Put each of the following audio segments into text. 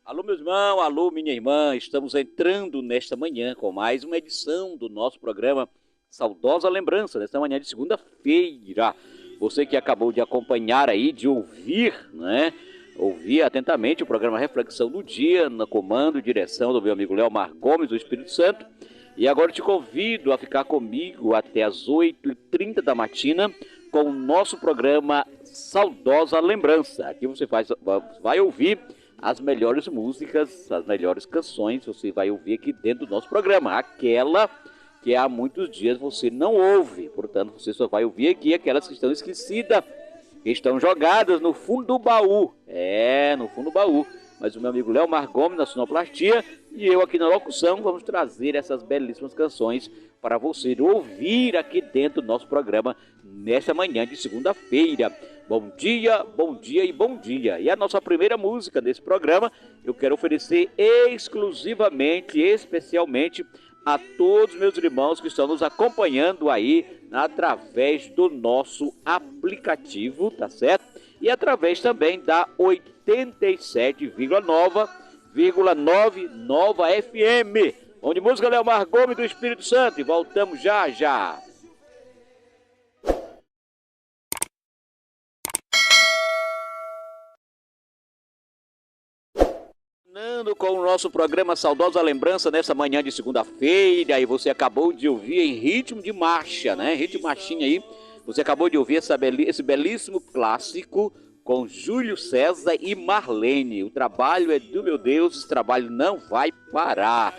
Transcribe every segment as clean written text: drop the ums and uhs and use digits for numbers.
Alô, meu irmão, alô, minha irmã, estamos entrando nesta manhã com mais uma edição do nosso programa Saudosa Lembrança, nesta manhã de segunda-feira. Você que acabou de acompanhar aí, de ouvir, né? Ouvir atentamente o programa Reflexão do Dia, no comando e direção do meu amigo Leomar Gomes, do Espírito Santo. E agora te convido a ficar comigo até as 8h30 da matina com o nosso programa Saudosa Lembrança. Aqui você vai ouvir as melhores músicas, as melhores canções, você vai ouvir aqui dentro do nosso programa. Aquela que há muitos dias você não ouve, portanto você só vai ouvir aqui aquelas que estão esquecidas, que estão jogadas no fundo do baú. No fundo do baú. Mas o meu amigo Leomar Gomes na sonoplastia e eu aqui na locução vamos trazer essas belíssimas canções para você ouvir aqui dentro do nosso programa nesta manhã de segunda-feira. Bom dia e bom dia. E a nossa primeira música desse programa eu quero oferecer exclusivamente, especialmente a todos meus irmãos que estão nos acompanhando aí através do nosso aplicativo, tá certo? E através também da 87,9 Nova FM. Onde música Leomar Gomes do Espírito Santo. E voltamos já já. Com o nosso programa Saudosa Lembrança nessa manhã de segunda-feira, e você acabou de ouvir em ritmo de marcha, né? Ritmo de marchinha aí. Você acabou de ouvir esse belíssimo clássico com Júlio César e Marlene. O trabalho é do meu Deus, esse trabalho não vai parar.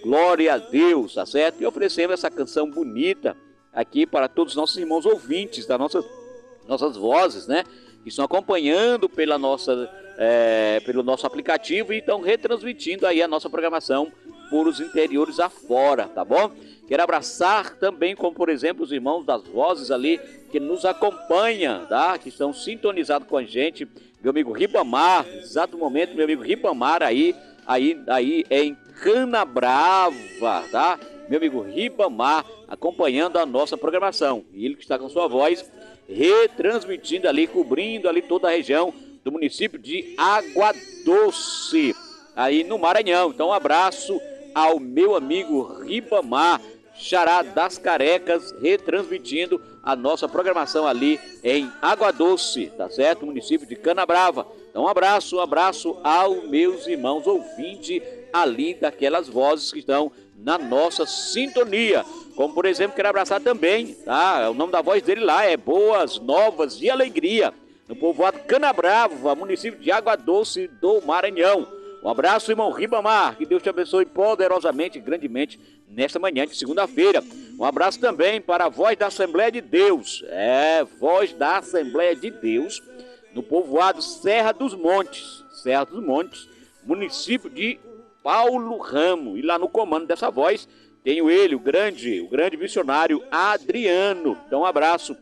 Glória a Deus, tá certo? E oferecendo essa canção bonita aqui para todos os nossos irmãos ouvintes das nossas vozes, né? Que estão acompanhando pelo nosso aplicativo e estão retransmitindo aí a nossa programação por os interiores afora, tá bom? Quero abraçar também, como por exemplo, os irmãos das vozes ali que nos acompanham, tá? Que estão sintonizados com a gente. Meu amigo Ribamar, exato momento, meu amigo Ribamar aí em Canabrava, tá? Meu amigo Ribamar acompanhando a nossa programação. E ele que está com sua voz retransmitindo ali, cobrindo ali toda a região do município de Água Doce, aí no Maranhão. Então um abraço ao meu amigo Ribamar, Xará das Carecas, retransmitindo a nossa programação ali em Água Doce, tá certo? Município de Canabrava. Então um abraço aos meus irmãos ouvintes ali daquelas vozes que estão na nossa sintonia. Como por exemplo, quero abraçar também, tá? O nome da voz dele lá é Boas Novas e Alegria, no povoado Canabrava, município de Água Doce do Maranhão. Um abraço, irmão Ribamar, que Deus te abençoe poderosamente e grandemente nesta manhã de segunda-feira. Um abraço também para a Voz da Assembleia de Deus, Voz da Assembleia de Deus, no povoado Serra dos Montes, município de Paulo Ramo. E lá no comando dessa voz tenho ele, o grande missionário Adriano. Então um abraço.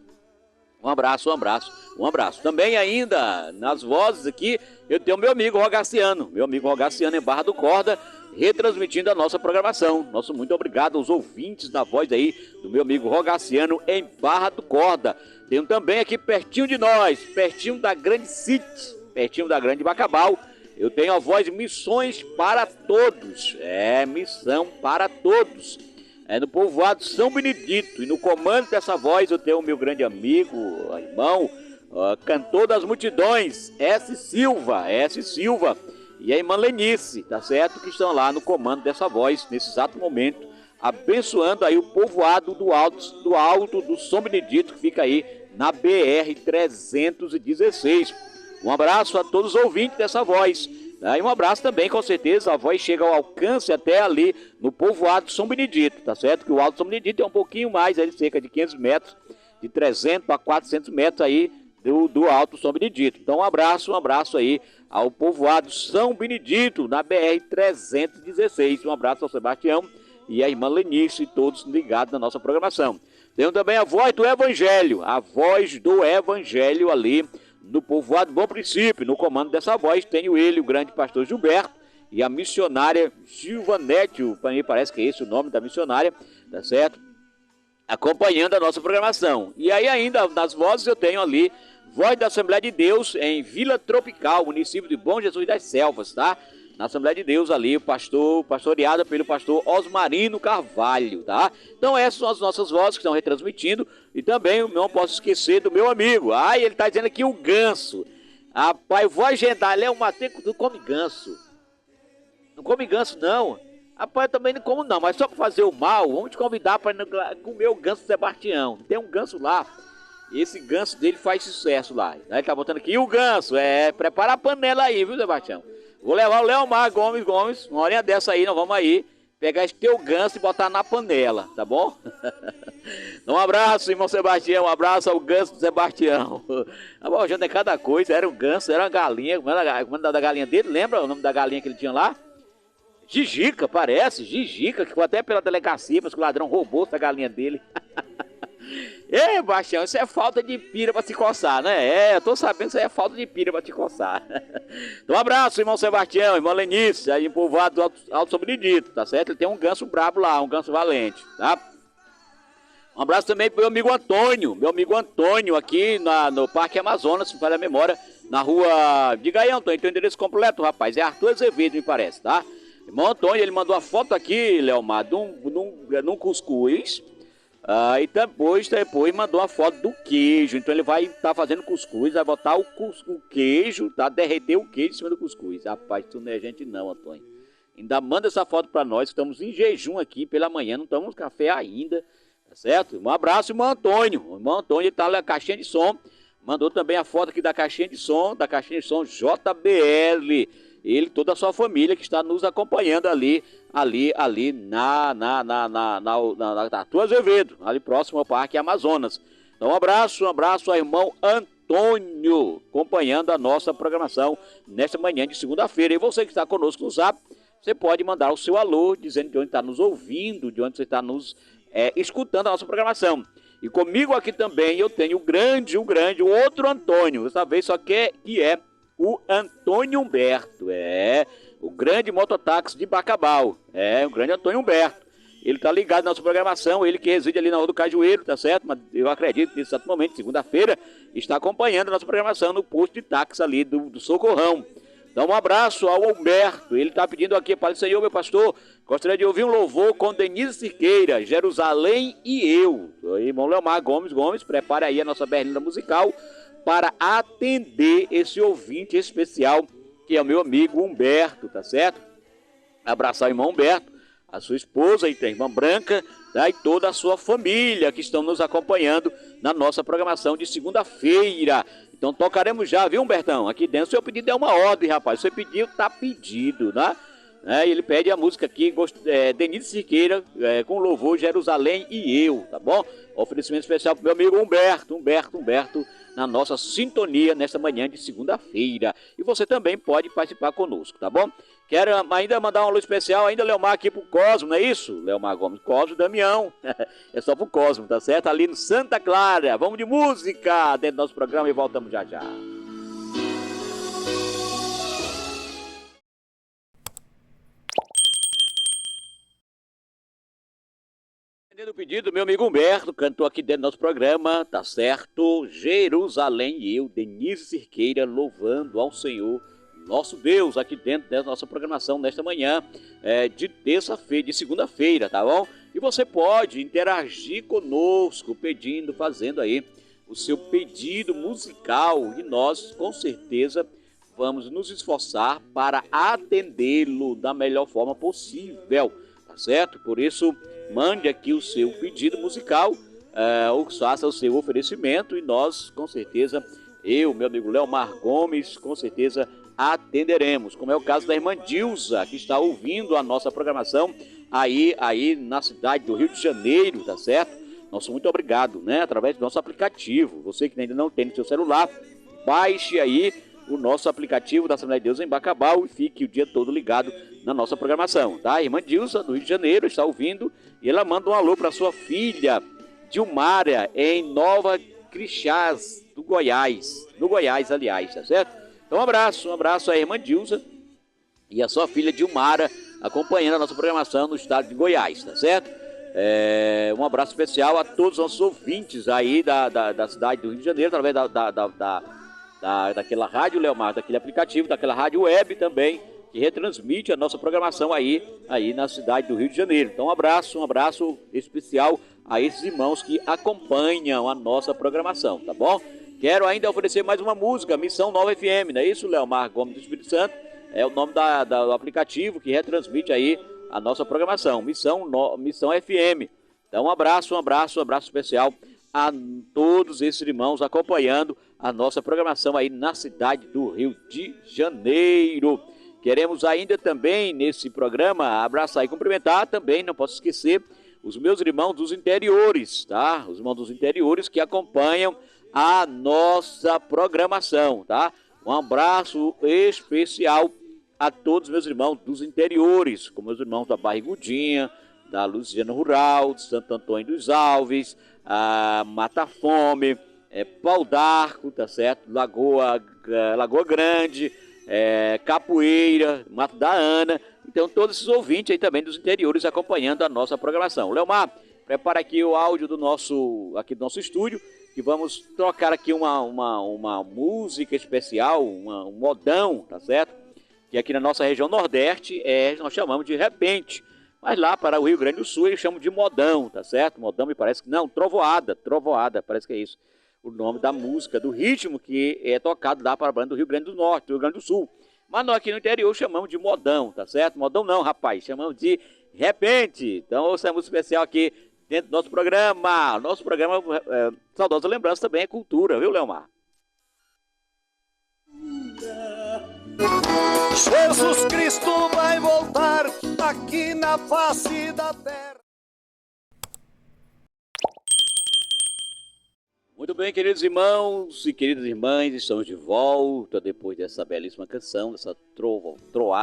Também ainda nas vozes aqui eu tenho meu amigo Rogaciano em Barra do Corda, retransmitindo a nossa programação. Nosso muito obrigado aos ouvintes da voz aí do meu amigo Rogaciano em Barra do Corda. Tenho também aqui pertinho de nós, pertinho da Grande City, pertinho da Grande Bacabal, eu tenho a voz Missões para Todos, missão para todos. No povoado São Benedito, e no comando dessa voz eu tenho o meu grande amigo, irmão, cantor das multidões, S. Silva, e a irmã Lenice, tá certo? Que estão lá no comando dessa voz, nesse exato momento, abençoando aí o povoado do alto do São Benedito, que fica aí na BR-316. Um abraço a todos os ouvintes dessa voz. E um abraço também, com certeza, a voz chega ao alcance até ali no povoado São Benedito, tá certo? Que o Alto São Benedito é um pouquinho mais, aí, cerca de 500 metros, de 300 a 400 metros aí do Alto São Benedito. Então um abraço aí ao povoado São Benedito, na BR-316. Um abraço ao Sebastião e à irmã Lenice, todos ligados na nossa programação. Tenho também a voz do Evangelho ali no povoado Bom Princípio. No comando dessa voz tenho ele, o grande pastor Gilberto, e a missionária Gilvanete, para mim parece que é esse o nome da missionária, tá certo? Acompanhando a nossa programação. E aí ainda nas vozes eu tenho ali Voz da Assembleia de Deus em Vila Tropical, município de Bom Jesus das Selvas, tá? na Assembleia de Deus ali, pastoreada pelo pastor Osmarino Carvalho, tá? Então essas são as nossas vozes que estão retransmitindo, e também não posso esquecer do meu amigo, ele tá dizendo aqui o Ganso. Rapaz, eu vou agendar, Léo Mateco, tu come ganso. Não come ganso não. Rapaz, eu também não como não, mas só para fazer o mal, vamos te convidar para comer o ganso Sebastião. Tem um ganso lá, e esse ganso dele faz sucesso lá. Ele tá botando aqui, e o ganso, prepara a panela aí, viu, Sebastião? Vou levar o Leomar Gomes, uma horinha dessa aí, nós vamos aí pegar esse teu ganso e botar na panela, tá bom? Um abraço, irmão Sebastião, um abraço ao ganso do Sebastião. Tá bom, já é cada coisa, era um ganso, era uma galinha, como era da galinha dele, lembra o nome da galinha que ele tinha lá? Gigica, parece, Gigica, que foi até pela delegacia, mas que o ladrão roubou essa galinha dele. Ei, Bastião, isso é falta de pira pra se coçar, né? Eu tô sabendo que isso aí é falta de pira pra te coçar. Então, um abraço, irmão Sebastião, irmão Lenice, aí em Povoado do Alto São Benedito, tá certo? Ele tem um ganso brabo lá, um ganso valente, tá? Um abraço também pro meu amigo Antônio, aqui no Parque Amazonas, se falha a memória, na rua... Diga aí, Antônio, tem o endereço completo, rapaz, é Arthur Azevedo, me parece, tá? Irmão Antônio, ele mandou a foto aqui, Leomar, num cuscuz. E depois mandou a foto do queijo. Então ele vai estar fazendo cuscuz, vai botar o queijo, tá? Derreter o queijo em cima do cuscuz. Rapaz, tu não é gente não, Antônio. Ainda manda essa foto para nós, estamos em jejum aqui pela manhã, não tomamos café ainda, tá certo? Um abraço, irmão Antônio. O irmão Antônio, ele tá na caixinha de som. Mandou também a foto aqui da caixinha de som JBL. Ele, toda a sua família que está nos acompanhando ali na Arthur Azevedo, ali próximo ao Parque Amazonas. Então um abraço ao irmão Antônio, acompanhando a nossa programação nesta manhã de segunda-feira. E você que está conosco no Zap, você pode mandar o seu alô, dizendo de onde está nos ouvindo, de onde você está nos escutando a nossa programação. E comigo aqui também eu tenho o outro Antônio, dessa vez só que é o Antônio Humberto, o grande mototáxi de Bacabal, o grande Antônio Humberto. Ele tá ligado na nossa programação, ele que reside ali na Rua do Cajueiro, tá certo? Mas eu acredito que nesse exato momento, segunda-feira, está acompanhando a nossa programação no posto de táxi ali do Socorrão. Então um abraço ao Humberto, ele tá pedindo aqui, Pai do Senhor, meu pastor, gostaria de ouvir um louvor com Denise Cirqueira, Jerusalém e eu. Irmão Leomar Gomes, prepare aí a nossa berlinda musical, para atender esse ouvinte especial, que é o meu amigo Humberto, tá certo? Abraçar o irmão Humberto, a sua esposa e a irmã Branca, tá? E toda a sua família que estão nos acompanhando na nossa programação de segunda-feira. Então tocaremos já, viu, Humbertão? Aqui dentro, o seu pedido é uma ordem, rapaz. O seu pedido tá pedido, né? Ele pede a música aqui, Denise Siqueira, com louvor Jerusalém e eu, tá bom? Oferecimento especial pro meu amigo Humberto, na nossa sintonia nesta manhã de segunda-feira. E você também pode participar conosco, tá bom? Quero ainda mandar um alô especial, ainda Leomar aqui pro Cosmo, não é isso? Leomar Gomes, Cosmo Damião. É só pro Cosmo, tá certo? Ali no Santa Clara. Vamos de música dentro do nosso programa e voltamos já já. O pedido do meu amigo Humberto, cantou aqui dentro do nosso programa, tá certo? Jerusalém e eu, Denise Cirqueira, louvando ao Senhor, nosso Deus, aqui dentro da nossa programação nesta manhã de terça-feira, de segunda-feira, tá bom? E você pode interagir conosco, fazendo aí o seu pedido musical, e nós, com certeza, vamos nos esforçar para atendê-lo da melhor forma possível, tá certo? Por isso, mande aqui o seu pedido musical, ou faça o seu oferecimento, e nós, com certeza, eu, meu amigo Leomar Gomes, com certeza atenderemos, como é o caso da irmã Dilza, que está ouvindo a nossa programação aí na cidade do Rio de Janeiro, tá certo? Nosso muito obrigado, né? Através do nosso aplicativo. Você que ainda não tem no seu celular, baixe aí o nosso aplicativo da Assembleia de Deus em Bacabal e fique o dia todo ligado na nossa programação, tá? A irmã Dilza, do Rio de Janeiro, está ouvindo e ela manda um alô para sua filha, Dilmara, em Nova Crixás, no Goiás, aliás, tá certo? Então um abraço à irmã Dilza e a sua filha Dilmara, acompanhando a nossa programação no estado de Goiás, tá certo? Um abraço especial a todos os nossos ouvintes aí da cidade do Rio de Janeiro, através daquela rádio, Leomar, daquele aplicativo, daquela rádio web também, que retransmite a nossa programação aí na cidade do Rio de Janeiro. Então um abraço especial a esses irmãos que acompanham a nossa programação, tá bom? Quero ainda oferecer mais uma música, Missão Nova FM, não é isso, Leomar Gomes do Espírito Santo? É o nome do aplicativo que retransmite aí a nossa programação, Missão FM. Então um abraço especial a todos esses irmãos acompanhando a nossa programação aí na cidade do Rio de Janeiro. Queremos ainda também nesse programa abraçar e cumprimentar também, não posso esquecer, os meus irmãos dos interiores, tá? Os irmãos dos interiores que acompanham a nossa programação, tá? Um abraço especial a todos os meus irmãos dos interiores, como meus irmãos da Barrigudinha, da Luziana Rural, de Santo Antônio dos Alves, a Mata Fome, Pau d'Arco, tá certo? Lagoa Grande, Capoeira, Mato da Ana. Então todos esses ouvintes aí também dos interiores acompanhando a nossa programação. Leomar, prepara aqui o áudio do nosso estúdio, que vamos trocar aqui uma música especial, um modão, tá certo? Que aqui na nossa região Nordeste nós chamamos de repente. Mas lá para o Rio Grande do Sul eles chamam de modão, tá certo? Modão me parece que não, trovoada, parece que é isso. O nome da música, do ritmo que é tocado lá para a banda do Rio Grande do Norte, do Rio Grande do Sul. Mas nós aqui no interior chamamos de modão, tá certo? Modão não, rapaz, chamamos de repente. Então ouça a música especial aqui dentro do nosso programa. Nosso programa Saudosa Lembrança também é cultura, viu, Leomar? Jesus Cristo vai voltar aqui na face da terra. Muito bem, queridos irmãos e queridas irmãs, estamos de volta depois dessa belíssima canção, dessa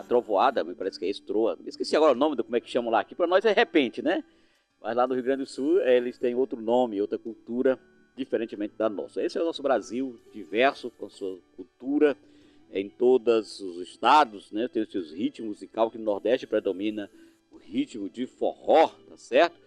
trovoada, me parece que é isso, esqueci agora o nome, como é que chamam lá, aqui para nós é repente, né? Mas lá no Rio Grande do Sul eles têm outro nome, outra cultura, diferentemente da nossa. Esse é o nosso Brasil, diverso, com sua cultura, em todos os estados, né? Tem os seus ritmos musicais, que no Nordeste predomina o ritmo de forró, tá certo?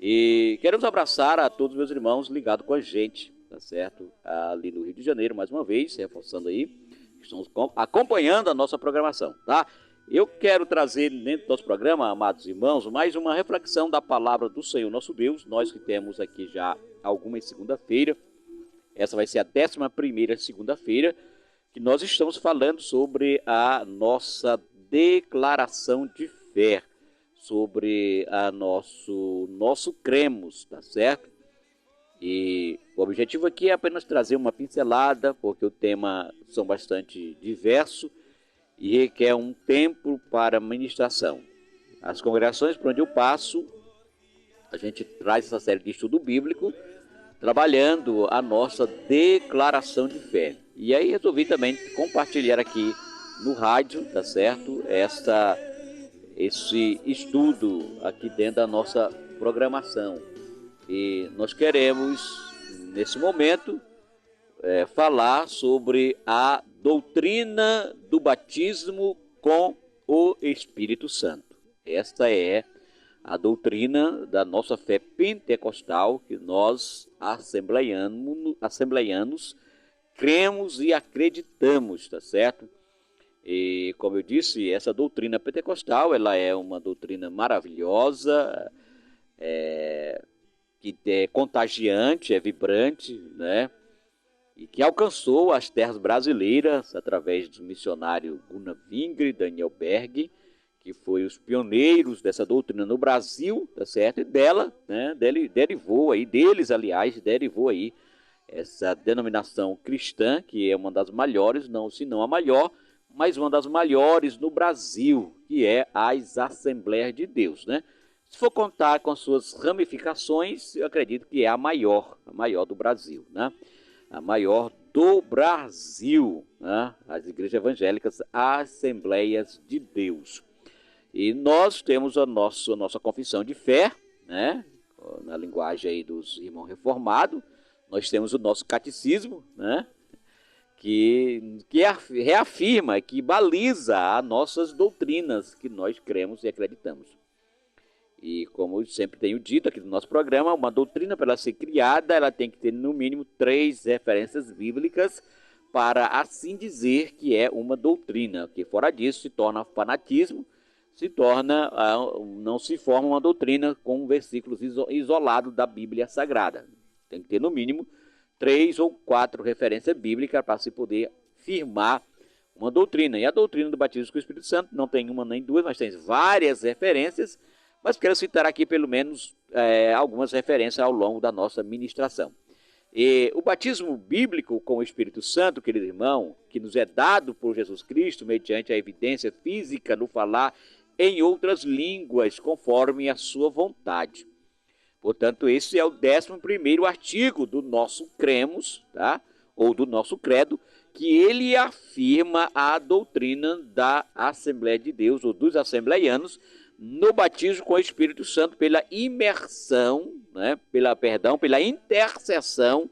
E queremos abraçar a todos os meus irmãos ligados com a gente, tá certo? Ali no Rio de Janeiro, mais uma vez, reforçando aí, que estamos acompanhando a nossa programação, tá? Eu quero trazer dentro do nosso programa, amados irmãos, mais uma reflexão da palavra do Senhor nosso Deus, nós que temos aqui já algumas segunda-feira, essa vai ser a 11ª segunda-feira, que nós estamos falando sobre a nossa declaração de fé, sobre a nosso cremos, tá certo? E o objetivo aqui é apenas trazer uma pincelada, porque o tema são bastante diversos e requer um tempo para ministração. As congregações por onde eu passo, a gente traz essa série de estudo bíblico, trabalhando a nossa declaração de fé. E aí resolvi também compartilhar aqui no rádio, tá certo? Esse estudo aqui dentro da nossa programação. E nós queremos, nesse momento, falar sobre a doutrina do batismo com o Espírito Santo. Esta é a doutrina da nossa fé pentecostal, que nós, assembleianos, cremos e acreditamos, tá certo? E, como eu disse, essa doutrina pentecostal, ela é uma doutrina maravilhosa, que é contagiante, é vibrante, né? E que alcançou as terras brasileiras através do missionário Gunnar Wingre e Daniel Berg, que foi os pioneiros dessa doutrina no Brasil, tá certo? E derivou aí essa denominação cristã, que é uma das maiores, não se não a maior, mas uma das maiores no Brasil, que é as Assembleias de Deus, né? Se for contar com suas ramificações, eu acredito que é a maior do Brasil, né? A maior do Brasil, né? As igrejas evangélicas Assembleias de Deus. E nós temos a nossa confissão de fé, né? Na linguagem aí dos irmãos reformados, nós temos o nosso catecismo, né? Que reafirma, que baliza as nossas doutrinas que nós cremos e acreditamos. E como eu sempre tenho dito aqui no nosso programa, uma doutrina, para ela ser criada, ela tem que ter no mínimo 3 referências bíblicas para assim dizer que é uma doutrina, que fora disso se torna fanatismo, não se forma uma doutrina com versículos isolados da Bíblia Sagrada. Tem que ter no mínimo 3 ou 4 referências bíblicas para se poder firmar uma doutrina. E a doutrina do batismo com o Espírito Santo não tem uma nem duas, mas tem várias referências, mas quero citar aqui pelo menos algumas referências ao longo da nossa ministração. E o batismo bíblico com o Espírito Santo, querido irmão, que nos é dado por Jesus Cristo mediante a evidência física no falar em outras línguas, conforme a sua vontade. Portanto, esse é o 11º artigo do nosso cremos, tá? Ou do nosso credo, que ele afirma a doutrina da Assembleia de Deus, ou dos assembleianos, no batismo com o Espírito Santo pela imersão, né? pela intercessão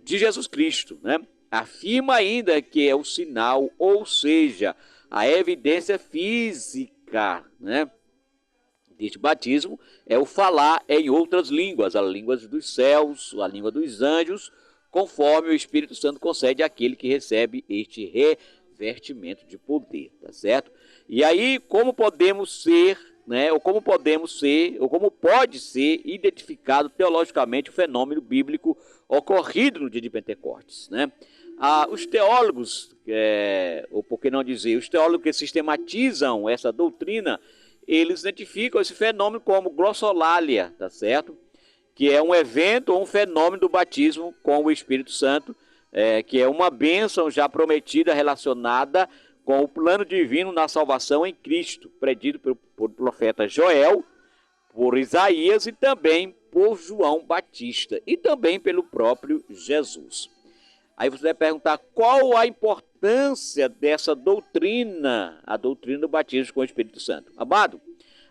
de Jesus Cristo, né? Afirma ainda que é o sinal, ou seja, a evidência física, né, deste batismo é o falar em outras línguas, a língua dos céus, a língua dos anjos, conforme o Espírito Santo concede àquele que recebe este revestimento de poder, tá certo? E aí, como podemos ser, né, ou como pode ser identificado teologicamente o fenômeno bíblico ocorrido no dia de Pentecostes, né? Os teólogos, ou por que não dizer, os teólogos que sistematizam essa doutrina, eles identificam esse fenômeno como glossolalia, tá certo? Que é um evento ou um fenômeno do batismo com o Espírito Santo, que é uma bênção já prometida relacionada com o plano divino na salvação em Cristo, predito por profeta Joel, por Isaías e também por João Batista e também pelo próprio Jesus. Aí você vai perguntar qual a importância dessa doutrina, a doutrina do batismo com o Espírito Santo. Amado,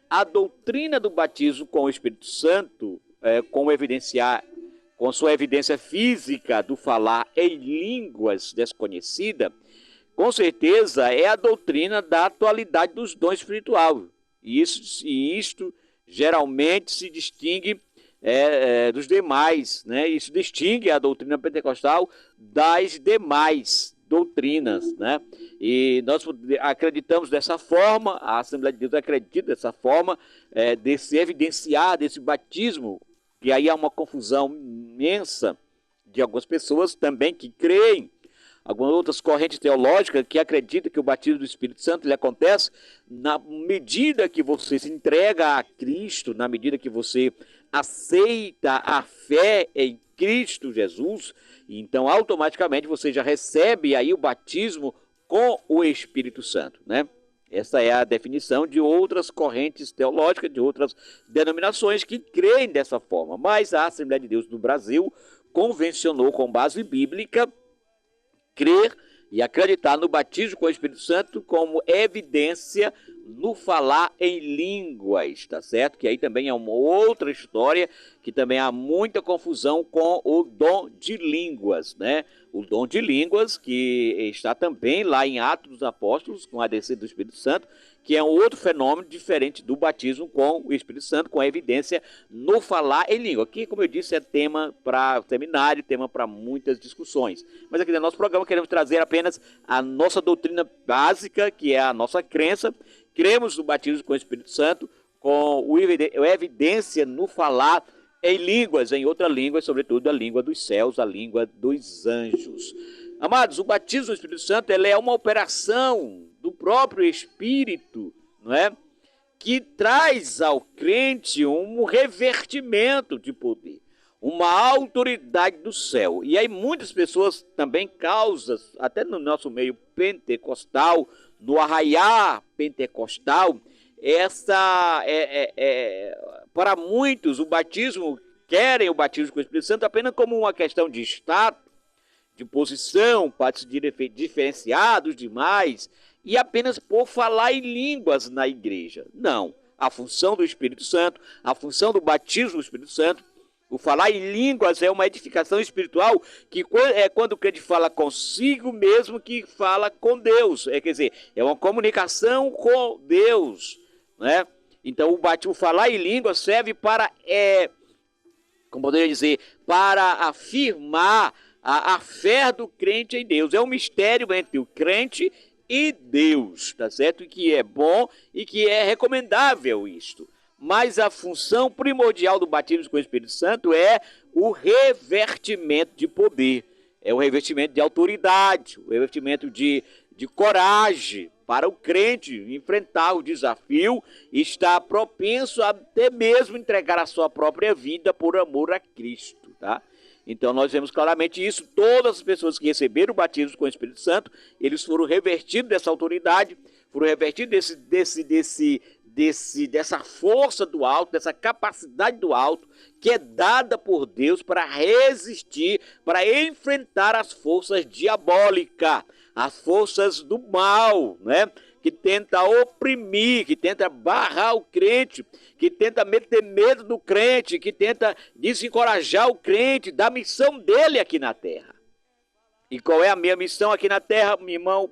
a doutrina do batismo com o Espírito Santo, com sua evidência física do falar em línguas desconhecidas, com certeza é a doutrina da atualidade dos dons espirituais. E isto geralmente se distingue dos demais, né? Isso distingue a doutrina pentecostal das demais doutrinas, né? E nós acreditamos dessa forma, a Assembleia de Deus acredita dessa forma, de se evidenciar desse batismo, que aí há uma confusão imensa de algumas pessoas também que creem, algumas outras correntes teológicas que acreditam que o batismo do Espírito Santo ele acontece na medida que você se entrega a Cristo, na medida que você aceita a fé em Cristo Jesus, então automaticamente você já recebe aí o batismo com o Espírito Santo, né? Essa é a definição de outras correntes teológicas, de outras denominações que creem dessa forma, mas a Assembleia de Deus do Brasil convencionou com base bíblica crer e acreditar no batismo com o Espírito Santo como evidência no falar em línguas, tá certo? Que aí também é uma outra história, que também há muita confusão com o dom de línguas, né? O dom de línguas que está também lá em Atos dos Apóstolos, com a descida do Espírito Santo, que é um outro fenômeno diferente do batismo com o Espírito Santo, com a evidência no falar em língua. Aqui, como eu disse, é tema para seminário, tema para muitas discussões. Mas aqui no nosso programa queremos trazer apenas a nossa doutrina básica, que é a nossa crença. Cremos no batismo com o Espírito Santo, com a evidência no falar em línguas, em outra língua, sobretudo a língua dos céus, a língua dos anjos. Amados, o batismo do Espírito Santo ele é uma operação do próprio Espírito, não é? Que traz ao crente um revertimento de poder, uma autoridade do céu. E aí muitas pessoas também causam, até no nosso meio pentecostal, no arraiar pentecostal, para muitos querem o batismo com o Espírito Santo apenas como uma questão de status, de posição, para se diferenciar dos demais, e apenas por falar em línguas na igreja. Não. A função do Espírito Santo, a função do batismo do Espírito Santo, o falar em línguas é uma edificação espiritual que é quando o crente fala consigo mesmo que fala com Deus. Quer dizer, é uma comunicação com Deus, né? Então o falar em língua serve para, como poderia dizer, para afirmar a fé do crente em Deus. É um mistério entre o crente e Deus, tá certo? E que é bom e que é recomendável isto. Mas a função primordial do batismo com o Espírito Santo é o revertimento de poder, é o revestimento de autoridade, o revestimento de coragem para o crente enfrentar o desafio e estar propenso a até mesmo entregar a sua própria vida por amor a Cristo, tá? Então nós vemos claramente isso. Todas as pessoas que receberam o batismo com o Espírito Santo, eles foram revertidos dessa autoridade, foram revertidos dessa força do alto, dessa capacidade do alto, que é dada por Deus para resistir, para enfrentar as forças diabólicas, as forças do mal, né? Que tenta oprimir, que tenta barrar o crente, que tenta meter medo do crente, que tenta desencorajar o crente da missão dele aqui na terra. E qual é a minha missão aqui na terra, meu irmão?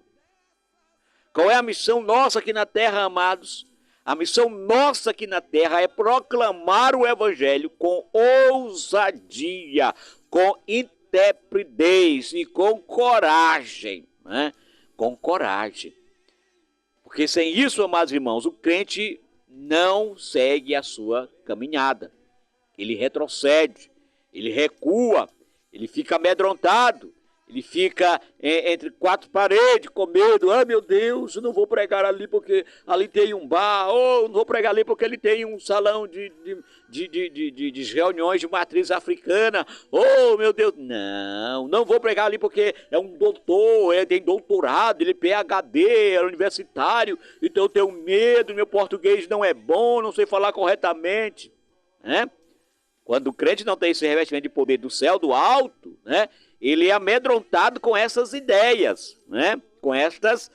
Qual é a missão nossa aqui na terra, amados? A missão nossa aqui na terra é proclamar o evangelho com ousadia, com intrepidez e com coragem, né? Com coragem. Porque sem isso, amados irmãos, o crente não segue a sua caminhada. Ele retrocede, ele recua, ele fica amedrontado, ele fica entre quatro paredes com medo. Ah, meu Deus, eu não vou pregar ali porque ali tem um bar, ou não vou pregar ali porque ele tem um salão de reuniões de matriz africana. Oh, meu Deus, não vou pregar ali porque é um doutor, ele tem doutorado, ele é PhD, é universitário, então eu tenho medo, meu português não é bom, não sei falar corretamente, né? Quando o crente não tem esse revestimento de poder do céu, do alto, né? Ele é amedrontado com essas ideias, né? Com estas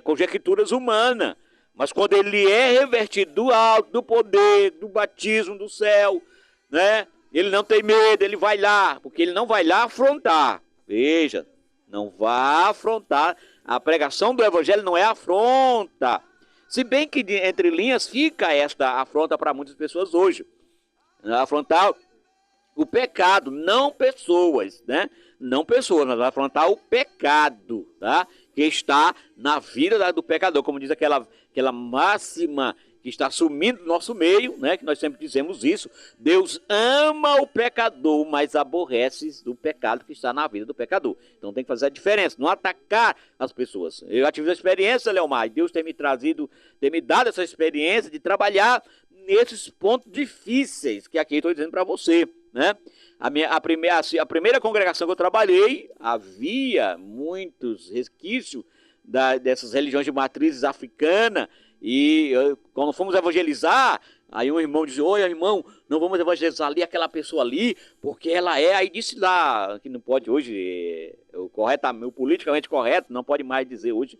conjecturas humanas. Mas quando ele é revertido do alto, do poder, do batismo do céu, né? Ele não tem medo, ele vai lá, porque ele não vai lá afrontar. Veja, não vai afrontar. A pregação do evangelho não é afronta. Se bem que entre linhas fica esta afronta para muitas pessoas hoje. Afrontar o pecado, não pessoas, né? Não pessoas, mas vai afrontar o pecado, tá? Que está na vida do pecador, como diz aquela máxima que está sumindo do nosso meio, né? Que nós sempre dizemos isso. Deus ama o pecador, mas aborrece do pecado que está na vida do pecador. Então tem que fazer a diferença, não atacar as pessoas. Eu já tive a experiência, Leomar, Deus tem me dado essa experiência de trabalhar nesses pontos difíceis que aqui estou dizendo para você, né? A primeira congregação que eu trabalhei, havia muitos resquícios dessas religiões de matrizes africana, e quando fomos evangelizar, aí um irmão disse: oi, irmão, não vamos evangelizar ali aquela pessoa ali, porque ela é, aí disse lá, que não pode hoje, o politicamente correto, não pode mais dizer hoje,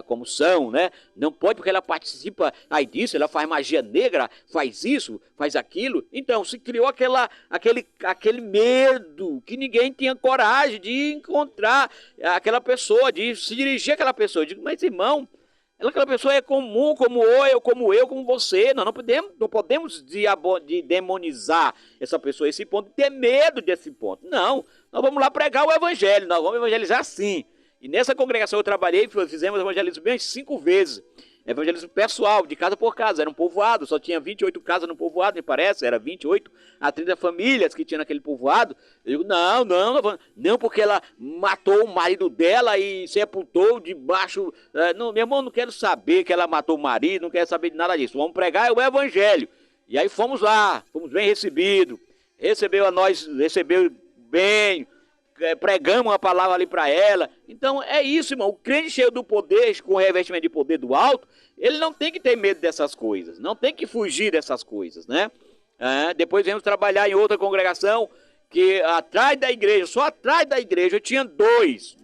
como são, né? Não pode porque ela participa aí disso, ela faz magia negra, faz isso, faz aquilo. Então se criou aquele medo que ninguém tinha coragem de encontrar aquela pessoa, de se dirigir àquela pessoa. Eu digo: mas irmão, aquela pessoa é comum, como eu, como você. Nós não podemos demonizar essa pessoa a esse ponto, ter medo desse ponto. Não, nós vamos lá pregar o evangelho, nós vamos evangelizar sim. E nessa congregação eu trabalhei, fizemos evangelismo bem 5 vezes. Evangelismo pessoal, de casa por casa. Era um povoado, só tinha 28 casas no povoado, me parece. Era 28 a 30 famílias que tinha naquele povoado. Eu digo: não, porque ela matou o marido dela e sepultou debaixo... Não, meu irmão, não quero saber que ela matou o marido, não quero saber de nada disso. Vamos pregar o evangelho. E aí fomos lá, fomos bem recebidos. Recebeu bem... pregamos a palavra ali para ela. Então é isso, irmão. O crente cheio do poder, com o revestimento de poder do alto, ele não tem que ter medo dessas coisas, não tem que fugir dessas coisas, né? Depois viemos trabalhar em outra congregação que atrás da igreja, só atrás da igreja, tinha dois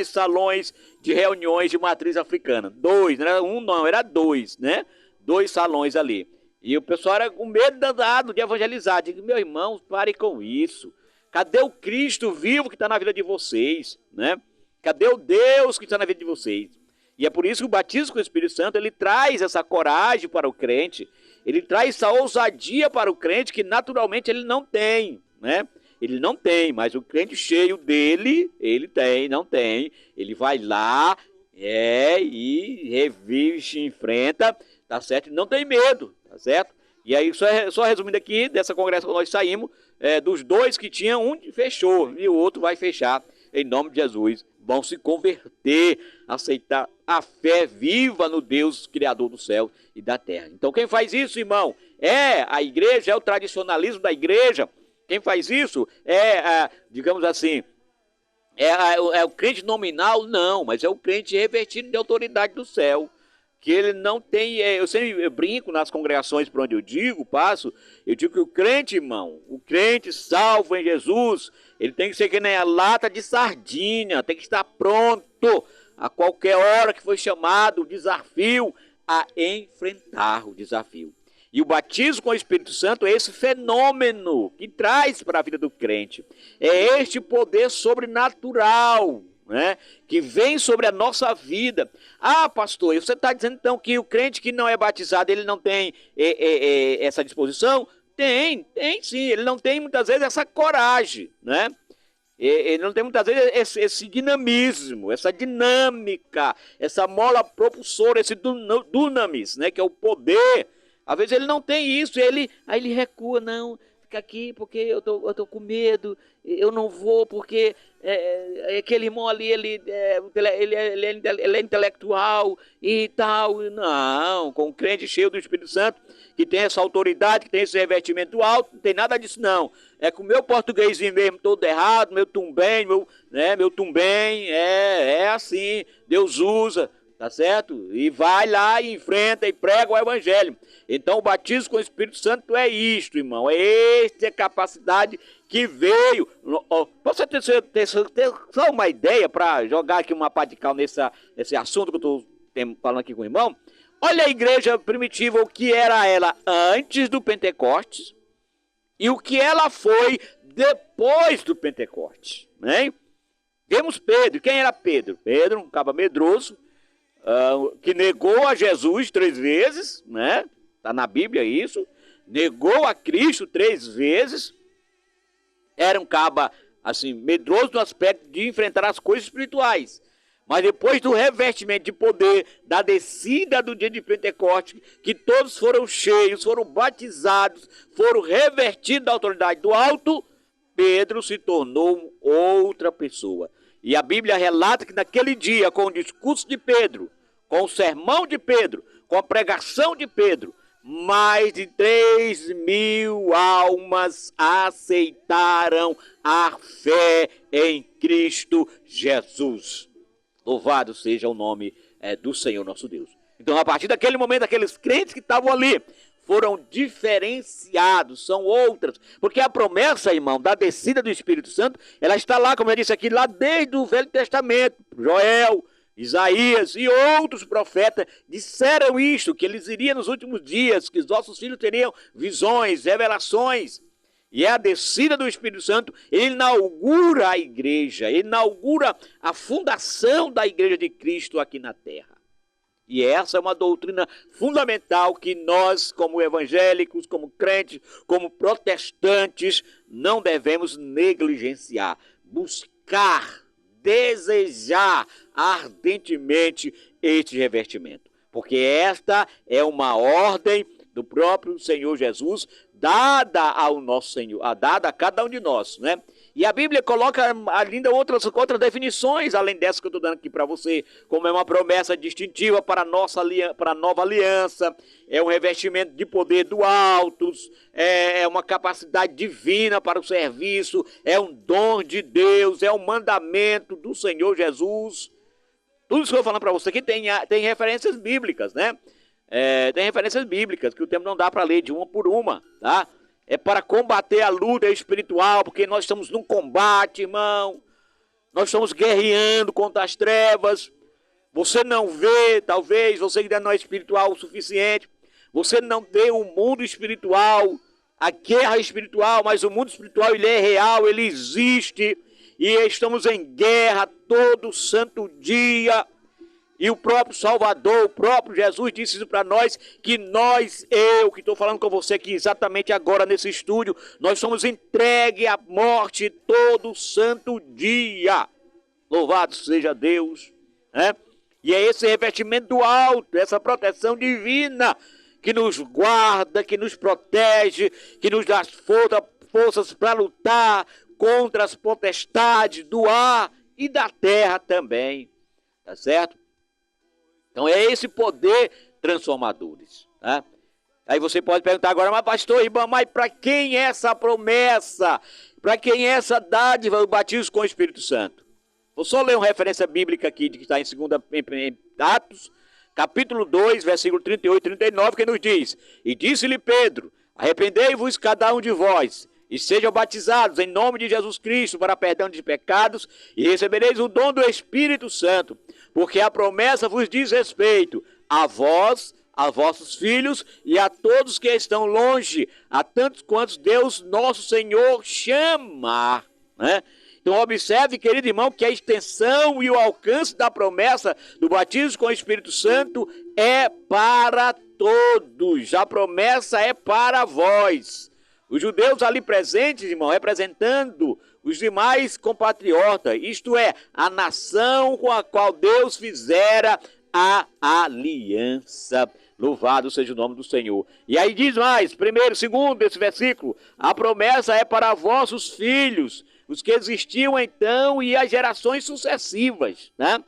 salões de reuniões de matriz africana. Não era um, não, era 2, né? 2 salões ali. E o pessoal era com medo danado de evangelizar. Digo: meu irmão, pare com isso. Cadê o Cristo vivo que está na vida de vocês, né? Cadê o Deus que está na vida de vocês? E é por isso que o batismo com o Espírito Santo, ele traz essa coragem para o crente, ele traz essa ousadia para o crente que naturalmente ele não tem, né? ele não tem, mas o crente cheio dele, ele tem, não tem. Ele vai lá, e revive, se enfrenta, tá certo? E não tem medo, tá certo? E aí, só resumindo aqui, dessa congregação que nós saímos, dos 2 que tinham, um fechou e o outro vai fechar, em nome de Jesus. Vão se converter, aceitar a fé viva no Deus Criador do céu e da terra. Então quem faz isso, irmão, é a igreja, é o tradicionalismo da igreja. Quem faz isso digamos assim, é o crente nominal? Não, mas é o crente revestido de autoridade do céu. Que ele não tem, eu sempre brinco nas congregações por onde eu passo, eu digo que o crente, irmão, o crente salvo em Jesus, ele tem que ser que nem a lata de sardinha, tem que estar pronto a qualquer hora que foi chamado o desafio a enfrentar o desafio. E o batismo com o Espírito Santo é esse fenômeno que traz para a vida do crente, é este poder sobrenatural, né, que vem sobre a nossa vida. Ah, pastor, você está dizendo então que o crente que não é batizado, ele não tem essa disposição? Tem sim, ele não tem muitas vezes essa coragem, né? Ele não tem muitas vezes esse dinamismo, essa dinâmica, essa mola propulsora, esse dunamis, né, que é o poder. Às vezes ele não tem isso, aí ele recua, não, fica aqui porque eu tô com medo, eu não vou porque aquele irmão ali, ele é intelectual e tal. Não, com um crente cheio do Espírito Santo, que tem essa autoridade, que tem esse revestimento alto, não tem nada disso não. É com o meu portuguesinho mesmo todo errado, meu tumbem, meu tumbem, é assim, Deus usa. Tá certo? E vai lá e enfrenta e prega o evangelho. Então o batismo com o Espírito Santo é isto, irmão. É esta capacidade que veio. Pra você ter só uma ideia, para jogar aqui uma pá de cal nesse assunto que eu estou falando aqui com o irmão. Olha a igreja primitiva, o que era ela antes do Pentecostes e o que ela foi depois do Pentecostes, né? Temos Pedro. Quem era Pedro? Pedro, um caba medroso, que negou a Jesus 3 vezes, né? Está na Bíblia isso. Negou a Cristo 3 vezes. Era um caba, assim, medroso no aspecto de enfrentar as coisas espirituais. Mas depois do revestimento de poder, da descida do dia de Pentecostes, que todos foram cheios, foram batizados, foram revestidos da autoridade do alto, Pedro se tornou outra pessoa. E a Bíblia relata que naquele dia, com o discurso de Pedro, com o sermão de Pedro, com a pregação de Pedro, mais de 3.000 almas aceitaram a fé em Cristo Jesus. Louvado seja o nome do Senhor nosso Deus. Então, a partir daquele momento, aqueles crentes que estavam ali foram diferenciados, são outras. Porque a promessa, irmão, da descida do Espírito Santo, ela está lá, como eu disse aqui, lá desde o Velho Testamento. Joel, Isaías e outros profetas disseram isto, que eles iriam nos últimos dias, que os nossos filhos teriam visões, revelações. E é a descida do Espírito Santo, ele inaugura a igreja, ele inaugura a fundação da igreja de Cristo aqui na terra. E essa é uma doutrina fundamental que nós, como evangélicos, como crentes, como protestantes, não devemos negligenciar. Buscar, desejar ardentemente este revestimento. Porque esta é uma ordem do próprio Senhor Jesus, dada ao nosso Senhor, dada a cada um de nós, né? E a Bíblia coloca ainda outras definições, além dessa que eu estou dando aqui para você, como é uma promessa distintiva para a nova aliança, é um revestimento de poder do alto, é uma capacidade divina para o serviço, é um dom de Deus, é um mandamento do Senhor Jesus. Tudo isso que eu vou falando para você aqui tem referências bíblicas, né? Tem referências bíblicas que o tempo não dá para ler de uma por uma, tá? É para combater a luta espiritual, porque nós estamos num combate, irmão. Nós estamos guerreando contra as trevas. Você não vê, talvez, você ainda não é espiritual o suficiente. Você não vê o mundo espiritual, a guerra espiritual, mas o mundo espiritual, ele é real, ele existe. E estamos em guerra todo santo dia. E o próprio Salvador, o próprio Jesus disse isso para nós, que eu que estou falando com você aqui exatamente agora nesse estúdio, nós somos entregues à morte todo santo dia. Louvado seja Deus, né? E é esse revestimento do alto, essa proteção divina que nos guarda, que nos protege, que nos dá forças para lutar contra as potestades do ar e da terra também, tá certo? Então é esse poder transformadores, tá? Aí você pode perguntar agora, mas pastor Ribamar, mas para quem é essa promessa? Para quem é essa dádiva, o batismo com o Espírito Santo? Vou só ler uma referência bíblica aqui, que está em Atos, capítulo 2, versículo 38 e 39, que nos diz: E disse-lhe Pedro, arrependei-vos cada um de vós, e sejam batizados em nome de Jesus Cristo para perdão de pecados, e recebereis o dom do Espírito Santo, porque a promessa vos diz respeito a vós, a vossos filhos e a todos que estão longe, a tantos quantos Deus nosso Senhor chama, né? Então observe, querido irmão, que a extensão e o alcance da promessa do batismo com o Espírito Santo é para todos. A promessa é para vós. Os judeus ali presentes, irmão, representando os demais compatriotas, isto é, a nação com a qual Deus fizera a aliança. Louvado seja o nome do Senhor. E aí diz mais, primeiro, segundo, esse versículo, a promessa é para vossos filhos, os que existiam então e as gerações sucessivas, né?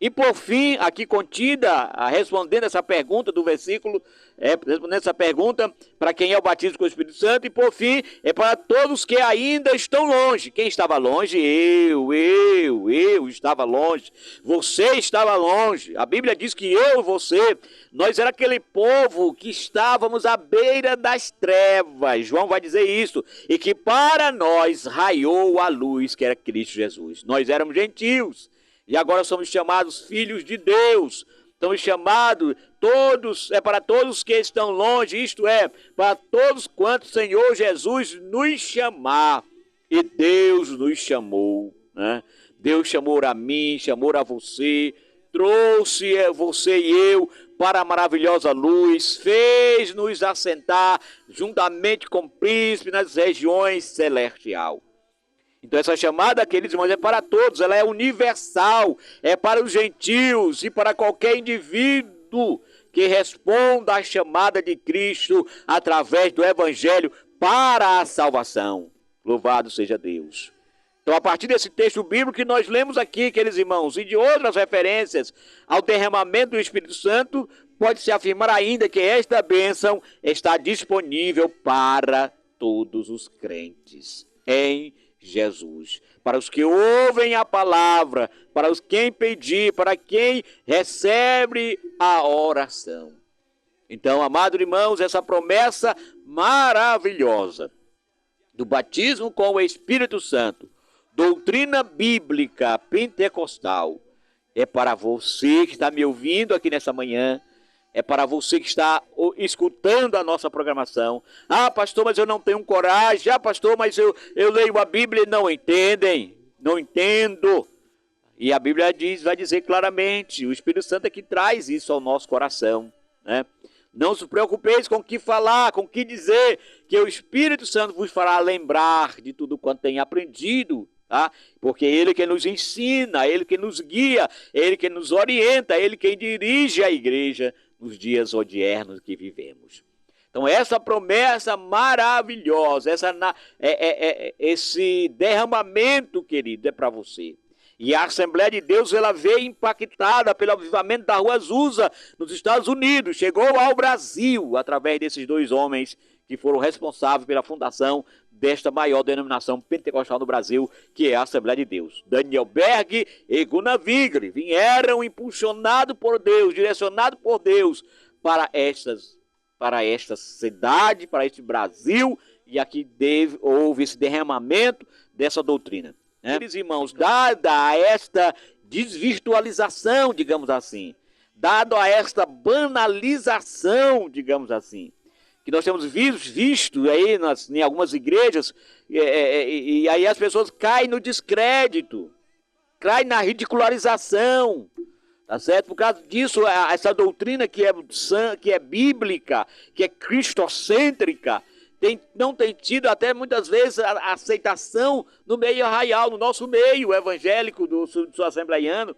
E por fim, aqui contida, respondendo essa pergunta do versículo, respondendo essa pergunta, para quem é o batismo com o Espírito Santo, e por fim, é para todos que ainda estão longe. Quem estava longe? Eu estava longe. Você estava longe. A Bíblia diz que eu e você, nós era aquele povo que estávamos à beira das trevas. João vai dizer isso. E que para nós raiou a luz, que era Cristo Jesus. Nós éramos gentios. E agora somos chamados filhos de Deus. Estamos chamados todos, para todos que estão longe, isto é, para todos quantos o Senhor Jesus nos chamar. E Deus nos chamou, né? Deus chamou a mim, chamou a você, trouxe você e eu para a maravilhosa luz, fez-nos assentar juntamente com o príncipe nas regiões celestiais. Então essa chamada, queridos irmãos, é para todos, ela é universal, é para os gentios e para qualquer indivíduo que responda à chamada de Cristo através do Evangelho para a salvação. Louvado seja Deus. Então a partir desse texto bíblico que nós lemos aqui, queridos irmãos, e de outras referências ao derramamento do Espírito Santo, pode-se afirmar ainda que esta bênção está disponível para todos os crentes em Jesus, para os que ouvem a palavra, para os quem pedir, para quem recebe a oração. Então, amados irmãos, essa promessa maravilhosa do batismo com o Espírito Santo, doutrina bíblica pentecostal, é para você que está me ouvindo aqui nessa manhã, é para você que está escutando a nossa programação. Ah, pastor, mas eu não tenho coragem. Ah, pastor, mas eu leio a Bíblia e não entendem. Não entendo. E a Bíblia vai dizer claramente, o Espírito Santo é que traz isso ao nosso coração, né? Não se preocupeis com o que falar, com o que dizer, que o Espírito Santo vos fará lembrar de tudo quanto tem aprendido, tá? Porque Ele que nos ensina, Ele que nos guia, Ele que nos orienta, Ele que dirige a igreja nos dias odiernos que vivemos. Então essa promessa maravilhosa, esse derramamento, querido, é para você. E a Assembleia de Deus, ela veio impactada pelo avivamento da Rua Azusa, nos Estados Unidos, chegou ao Brasil, através desses dois homens que foram responsáveis pela fundação desta maior denominação pentecostal no Brasil, que é a Assembleia de Deus. Daniel Berg e Gunnar Vigre vieram impulsionados por Deus, direcionados por Deus para esta cidade, para este Brasil, e aqui houve esse derramamento dessa doutrina. Meus irmãos, dada a esta desvirtualização, digamos assim, dado a esta banalização, digamos assim, que nós temos visto aí em algumas igrejas, e aí as pessoas caem no descrédito, caem na ridicularização, Tá certo? Por causa disso, essa doutrina que é bíblica, que é cristocêntrica, não tem tido até muitas vezes a aceitação no meio arraial, no nosso meio evangélico do assembleiano,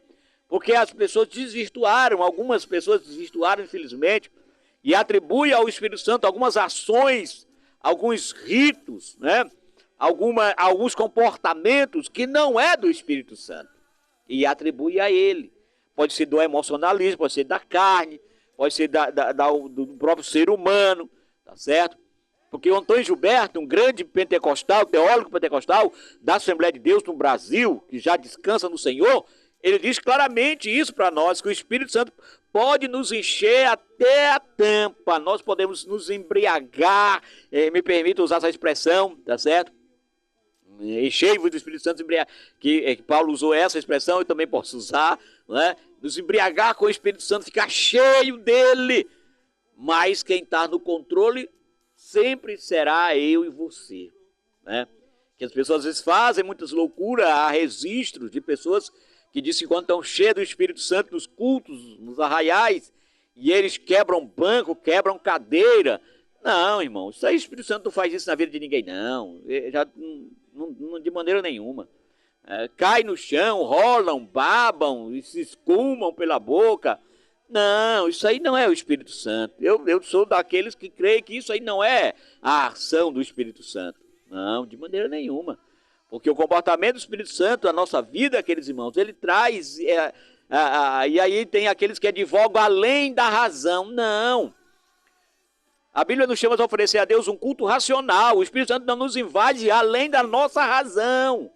porque as pessoas desvirtuaram, algumas pessoas desvirtuaram, infelizmente, e atribuem ao Espírito Santo algumas ações, alguns ritos, né? Alguns comportamentos que não é do Espírito Santo, e atribui a ele. Pode ser do emocionalismo, pode ser da carne, pode ser do próprio ser humano, tá certo? Porque o Antônio Gilberto, um grande pentecostal, teólogo pentecostal da Assembleia de Deus no Brasil, que já descansa no Senhor, ele diz claramente isso para nós, que o Espírito Santo pode nos encher até a tampa, nós podemos nos embriagar, me permita usar essa expressão, tá certo? Enchei-vos do Espírito Santo, que Paulo usou essa expressão, eu também posso usar, né? Nos embriagar com o Espírito Santo, ficar cheio dele, mas quem está no controle sempre será eu e você, né? Que as pessoas às vezes fazem muitas loucuras, há registros de pessoas que dizem que quando estão cheias do Espírito Santo nos cultos, nos arraiais, e eles quebram banco, quebram cadeira. Não, irmão, isso aí o Espírito Santo não faz isso na vida de ninguém, não. Não, de maneira nenhuma. Cai no chão, rolam, babam e se escumam pela boca. Não, isso aí não é o Espírito Santo. Eu sou daqueles que creem que isso aí não é a ação do Espírito Santo. Não, de maneira nenhuma. Porque o comportamento do Espírito Santo, a nossa vida, aqueles irmãos, ele traz... e aí tem aqueles que advogam além da razão. Não. A Bíblia nos chama a oferecer a Deus um culto racional. O Espírito Santo não nos invade além da nossa razão.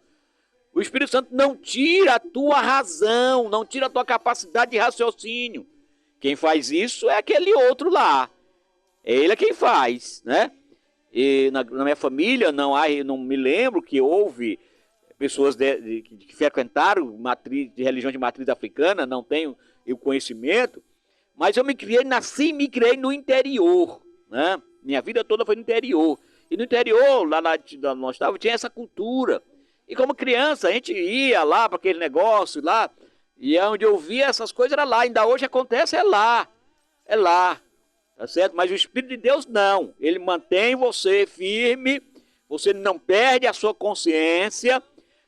O Espírito Santo não tira a tua razão, não tira a tua capacidade de raciocínio. Quem faz isso é aquele outro lá. Ele é quem faz, né? E na minha família não me lembro que houve pessoas que frequentaram de religião de matriz africana, não tenho o conhecimento, mas eu nasci e me criei no interior. Né? Minha vida toda foi no interior. E no interior, lá nós estávamos, tinha essa cultura. E como criança, a gente ia lá para aquele negócio lá, e onde eu via essas coisas era lá. Ainda hoje acontece, é lá. É lá. Tá certo? Mas o Espírito de Deus não. Ele mantém você firme, você não perde a sua consciência.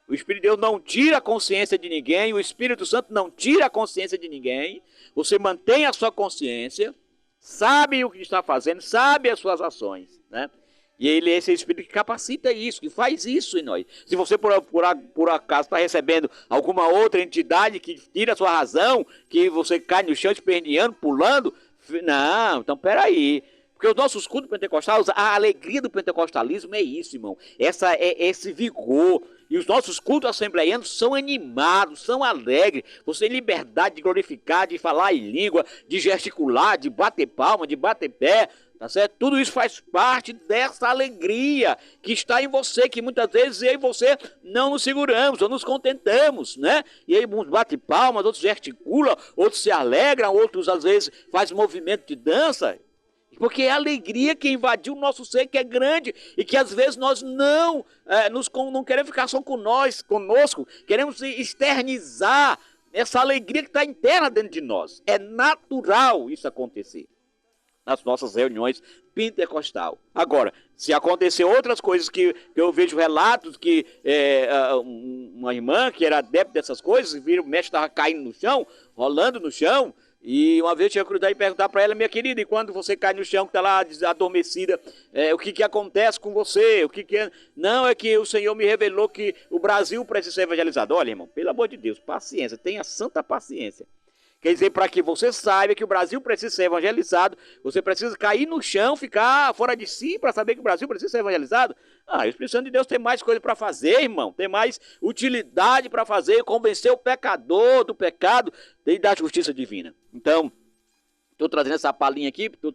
O Espírito de Deus não tira a consciência de ninguém, o Espírito Santo não tira a consciência de ninguém. Você mantém a sua consciência, sabe o que está fazendo, sabe as suas ações, né? E ele é esse Espírito que capacita isso, que faz isso em nós. Se você por acaso está recebendo alguma outra entidade que tira a sua razão, que você cai no chão esperneando, pulando, não, então peraí. Porque os nossos cultos pentecostais, a alegria do pentecostalismo é isso, irmão. Esse vigor. E os nossos cultos assembleianos são animados, são alegres. Você tem liberdade de glorificar, de falar em língua, de gesticular, de bater palma, de bater pé. Tá certo? Tudo isso faz parte dessa alegria que está em você, que muitas vezes eu e você não nos seguramos, ou nos contentamos, né? E aí uns batem palmas, outros gesticulam, outros se alegram, outros às vezes fazem movimento de dança. Porque é a alegria que invadiu o nosso ser, que é grande, e que às vezes nós não queremos ficar só conosco, queremos externizar essa alegria que está interna dentro de nós. É natural isso acontecer nas nossas reuniões pentecostal. Agora, se acontecer outras coisas que eu vejo relatos que uma irmã que era adepta dessas coisas, viram o mestre estava caindo no chão, rolando no chão, e uma vez eu tinha curiosidade de perguntar para ela: minha querida, e quando você cai no chão, que está lá adormecida, o que acontece com você? Não, é que o Senhor me revelou que o Brasil precisa ser evangelizado. Olha, irmão, pelo amor de Deus, paciência, tenha santa paciência. Quer dizer, para que você saiba que o Brasil precisa ser evangelizado, você precisa cair no chão, ficar fora de si para saber que o Brasil precisa ser evangelizado? O Espírito Santo de Deus tem mais coisa para fazer, irmão. Tem mais utilidade para fazer, convencer o pecador do pecado e da justiça divina. Então, estou trazendo essa palhinha aqui, estou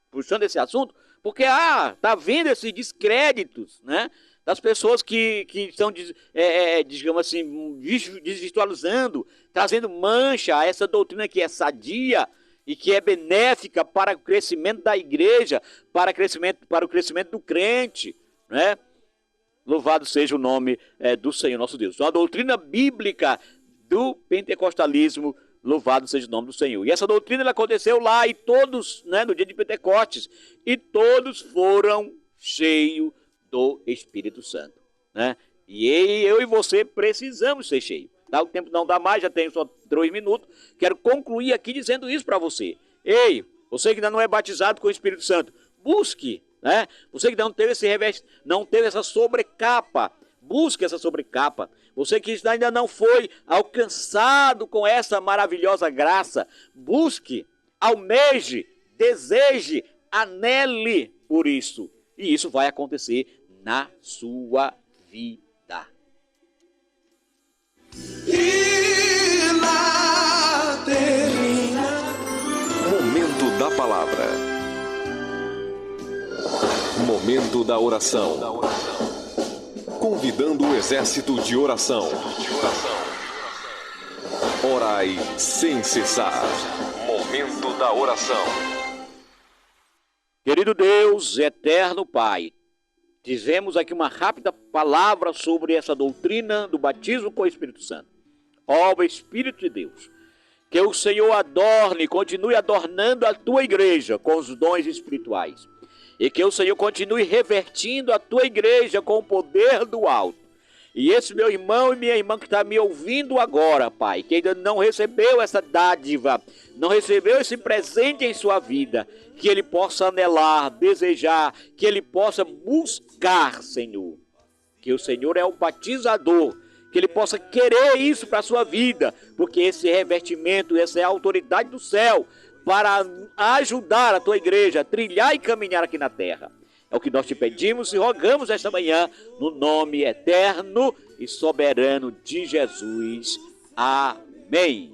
puxando esse assunto, porque tá vendo esses descréditos, né? Das pessoas que estão, digamos assim, desvirtualizando, trazendo mancha a essa doutrina que é sadia e que é benéfica para o crescimento da igreja, para o crescimento do crente, né? Louvado seja o nome do Senhor nosso Deus. Então, a doutrina bíblica do pentecostalismo Louvado seja o nome do Senhor. E essa doutrina ela aconteceu lá e todos, né, no dia de Pentecostes, e todos foram cheios do Espírito Santo, né? E eu e você precisamos ser cheios. Tá? O tempo não dá mais, já tenho só 3 minutos. Quero concluir aqui dizendo isso para você. Ei, você que ainda não é batizado com o Espírito Santo, busque, né? Você que não teve não teve essa sobrecapa, busque essa sobrecapa. Você que ainda não foi alcançado com essa maravilhosa graça, busque, almeje, deseje, anele por isso. E isso vai acontecer na sua vida. E lá termina. Momento da palavra. Momento da oração. Convidando o exército de oração. Orai sem cessar. Momento da oração. Querido Deus, eterno Pai, dizemos aqui uma rápida palavra sobre essa doutrina do batismo com o Espírito Santo. Ó Espírito de Deus, que o Senhor adorne, continue adornando a tua igreja com os dons espirituais. E que o Senhor continue revertindo a tua igreja com o poder do alto. E esse meu irmão e minha irmã que está me ouvindo agora, Pai, que ainda não recebeu essa dádiva, não recebeu esse presente em sua vida, que ele possa anelar, desejar, que ele possa buscar, Senhor. Que o Senhor é o batizador, que ele possa querer isso para a sua vida, porque esse revertimento, essa é a autoridade do céu, para ajudar a tua igreja a trilhar e caminhar aqui na terra. É o que nós te pedimos e rogamos esta manhã, no nome eterno e soberano de Jesus. Amém.